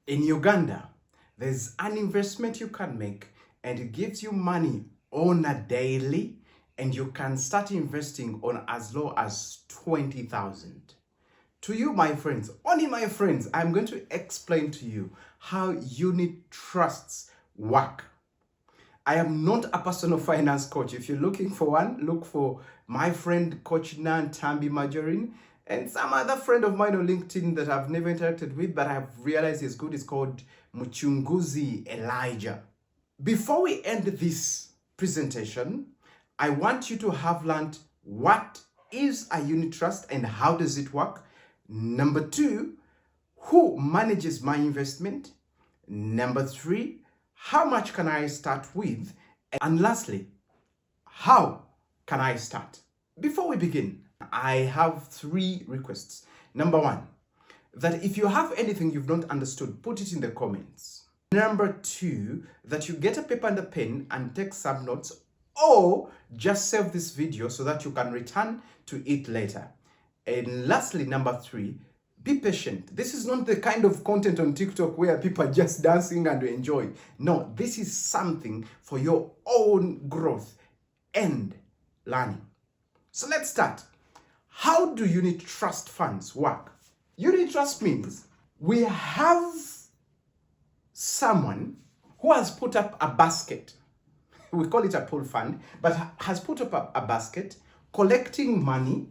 In Uganda, there's an investment you can make and it gives you money on a daily, and you can start investing on as low as 20,000. To you, my friends, only my friends, I'm going to explain to you how unit trusts work. I am not a personal finance coach. If you're looking for one, look for my friend Coach Nan, Tambi, Maerin, and some other friend of mine on LinkedIn that I've never interacted with, but I've realized is good. It's called Muchuzi Elijah. Before we end this presentation, I want you to have learned what is a unit trust and how does it work. Number 2, who manages my investment? Number 3, how much can I start with? And lastly, how can I start? Before we begin, I have 3 requests. Number 1, that if you have anything you've not understood, put it in the comments. Number 2, that you get a paper and a pen and take some notes, or just save this video so that you can return to it later. And lastly, number 3, be patient. This is not the kind of content on TikTok where people are just dancing and enjoy. No, this is something for your own growth and learning. So let's start. How do unit trust funds work? Unit trust means we have someone who has put up a basket. We call it a pool fund, but has put up a basket collecting money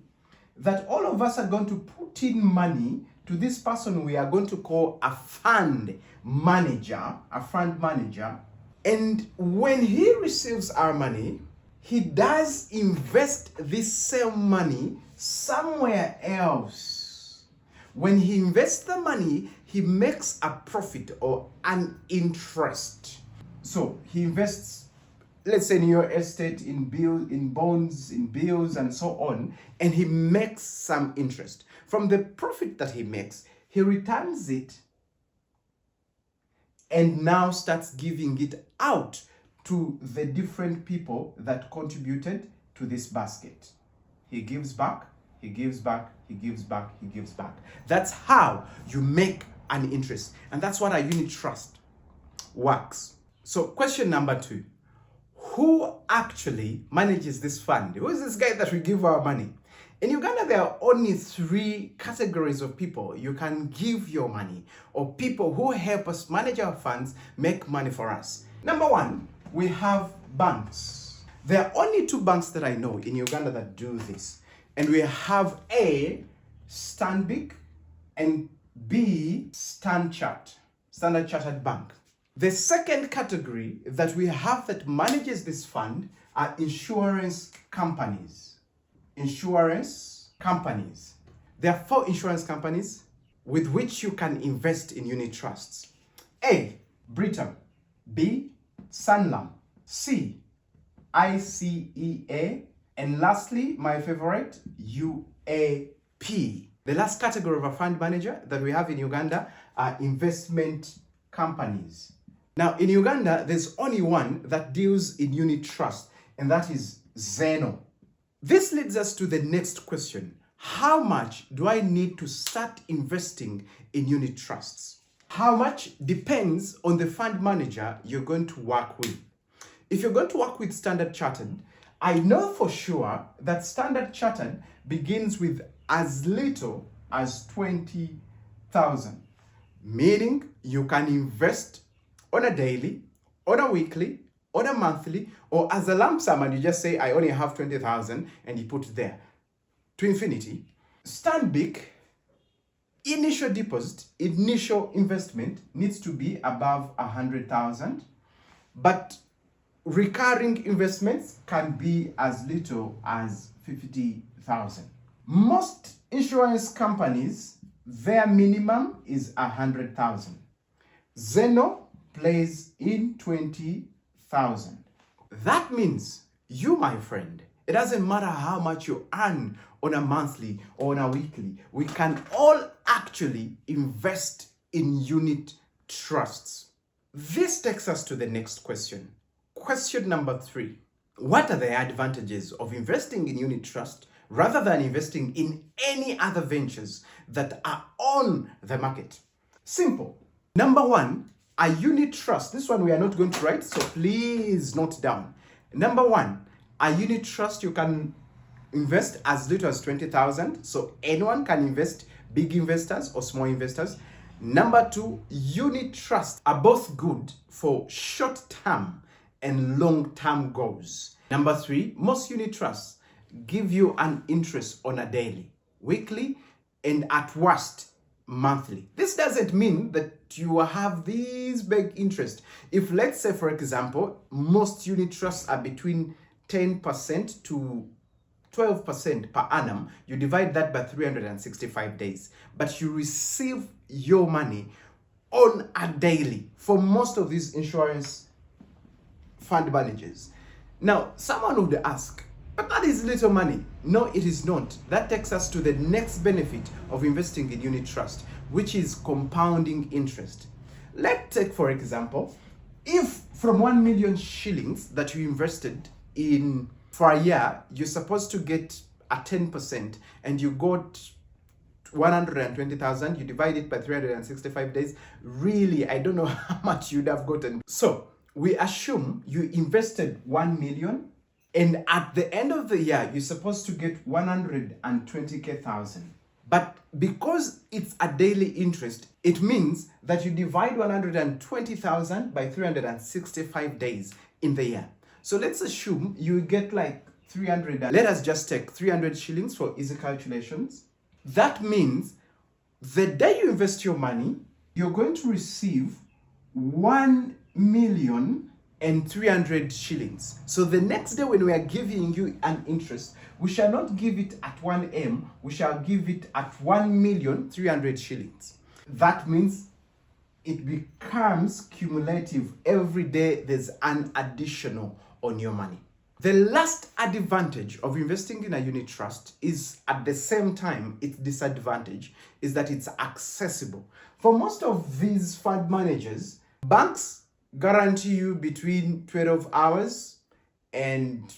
that all of us are going to put in money to this person we are going to call a fund manager, And when he receives our money, he does invest this same money somewhere else. When he invests the money, he makes a profit or an interest. So he invests, let's say in your estate, in bonds, in bills, and so on, and he makes some interest. From the profit that he makes, he returns it and now starts giving it out to the different people that contributed to this basket. He gives back, he gives back, he gives back, he gives back. That's how you make an interest. And that's what a unit trust works. So question number 2. Who actually manages this fund? Who is this guy that we give our money? In Uganda, there are only 3 categories of people you can give your money, or people who help us manage our funds, make money for us. Number 1, we have banks. There are only 2 banks that I know in Uganda that do this. And we have A, Stanbic, and B, Standard Chartered Bank. The second category that we have that manages this fund are insurance companies. There are 4 insurance companies with which you can invest in unit trusts. A, Britam. B, Sunlam. C, ICEA. And lastly, my favorite, UAP. The last category of a fund manager that we have in Uganda are investment companies. Now, in Uganda, there's only one that deals in unit trust, and that is Zeno. This leads us to the next question. How much do I need to start investing in unit trusts? How much depends on the fund manager you're going to work with. If you're going to work with Standard Chartered, I know for sure that Standard Chartered begins with as little as 20,000, meaning you can invest on a daily, on a weekly, on a monthly, or as a lump sum, and you just say, I only have 20,000, and you put it there to infinity. Stanbic, initial deposit, initial investment needs to be above 100,000, but recurring investments can be as little as 50,000. Most insurance companies, their minimum is 100,000. Zeno plays in 20,000. That means you, my friend, it doesn't matter how much you earn on a monthly or on a weekly, we can all actually invest in unit trusts. This takes us to the next question. Question number 3. What are the advantages of investing in unit trust rather than investing in any other ventures that are on the market? Simple. Number one, a unit trust. This one we are not going to write, so please note down. Number one, a unit trust, you can invest as little as 20,000. So anyone can invest, big investors or small investors. Number two, unit trusts are both good for short-term and long-term goals. Number three, most unit trusts give you an interest on a daily, weekly, and at worst, monthly. This doesn't mean that you have these big interest. If, let's say, for example, most unit trusts are between 10% to 12% per annum, you divide that by 365 days, but you receive your money on a daily for most of these insurance fund managers. Now, someone would ask, but that is little money. No, it is not. That takes us to the next benefit of investing in unit trust, which is compounding interest. Let's take, for example, if from 1 million shillings that you invested in for a year, you're supposed to get a 10% and you got 120,000, you divide it by 365 days. Really, I don't know how much you'd have gotten. So we assume you invested 1 million and at the end of the year, you're supposed to get 120,000. But because it's a daily interest, it means that you divide 120,000 by 365 days in the year. So let's assume you get like 300, let us just take 300 shillings for easy calculations. That means the day you invest your money, you're going to receive 1,300,000 shillings. So the next day when we are giving you an interest, we shall not give it at 1M, we shall give it at 1,300,000 shillings. That means it becomes cumulative. Every day there's an additional on your money. The last advantage of investing in a unit trust is at the same time its disadvantage is that it's accessible. For most of these fund managers, banks guarantee you between 12 hours and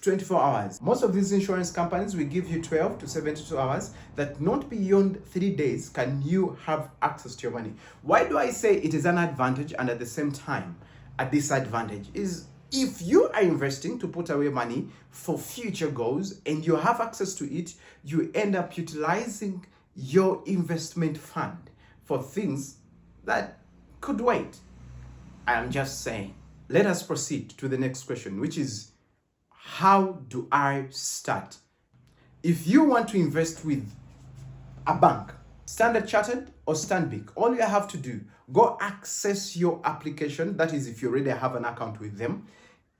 24 hours. Most of these insurance companies will give you 12 to 72 hours, that not beyond 3 days can you have access to your money. Why do I say it is an advantage and at the same time a disadvantage? Is if you are investing to put away money for future goals and you have access to it, you end up utilizing your investment fund for things that could wait. I am just saying. Let us proceed to the next question, which is, how do I start? If you want to invest with a bank, Standard Chartered or Stanbic, all you have to do, go access your application. That is, if you already have an account with them,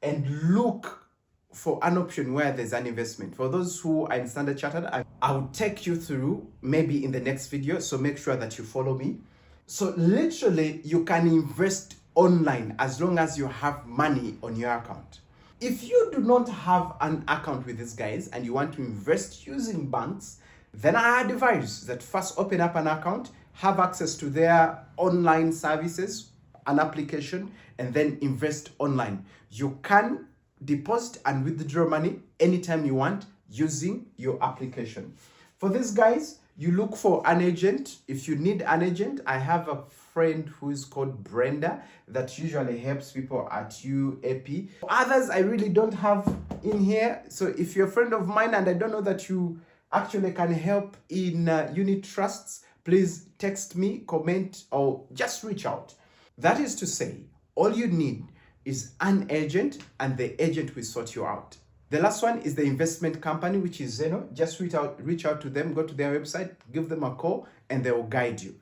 and look for an option where there's an investment. For those who are in Standard Chartered, I'll take you through maybe in the next video, so make sure that you follow me. So literally, you can invest online as long as you have money on your account. If you do not have an account with these guys and you want to invest using banks, then I advise that first open up an account, have access to their online services, an application, and then invest online. You can deposit and withdraw money anytime you want using your application. For these guys, you look for an agent. If you need an agent, I have a friend who is called Brenda that usually helps people at UAP. Others I really don't have in here. So if you're a friend of mine and I don't know that you actually can help in unit trusts, please text me, comment, or just reach out. That is to say, all you need is an agent and the agent will sort you out. The last one is the investment company, which is Zeno. Just reach out to them, go to their website, give them a call, and they will guide you.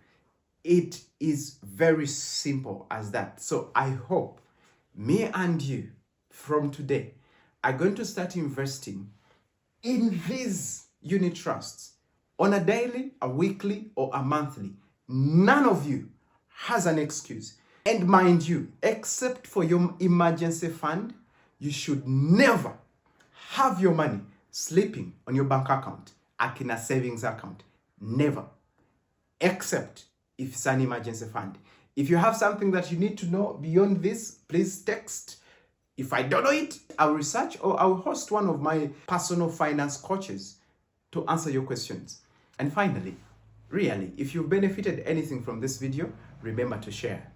It is very simple as that. So I hope me and you from today are going to start investing in these unit trusts on a daily, a weekly, or a monthly. None of you has an excuse. And mind you, except for your emergency fund, you should never have your money sleeping on your bank account, like in a savings account. Never. Except if it's an emergency fund. If you have something that you need to know beyond this, please text. If I don't know it, I'll research or I'll host one of my personal finance coaches to answer your questions. And finally, Really, if you've benefited anything from this video, remember to share.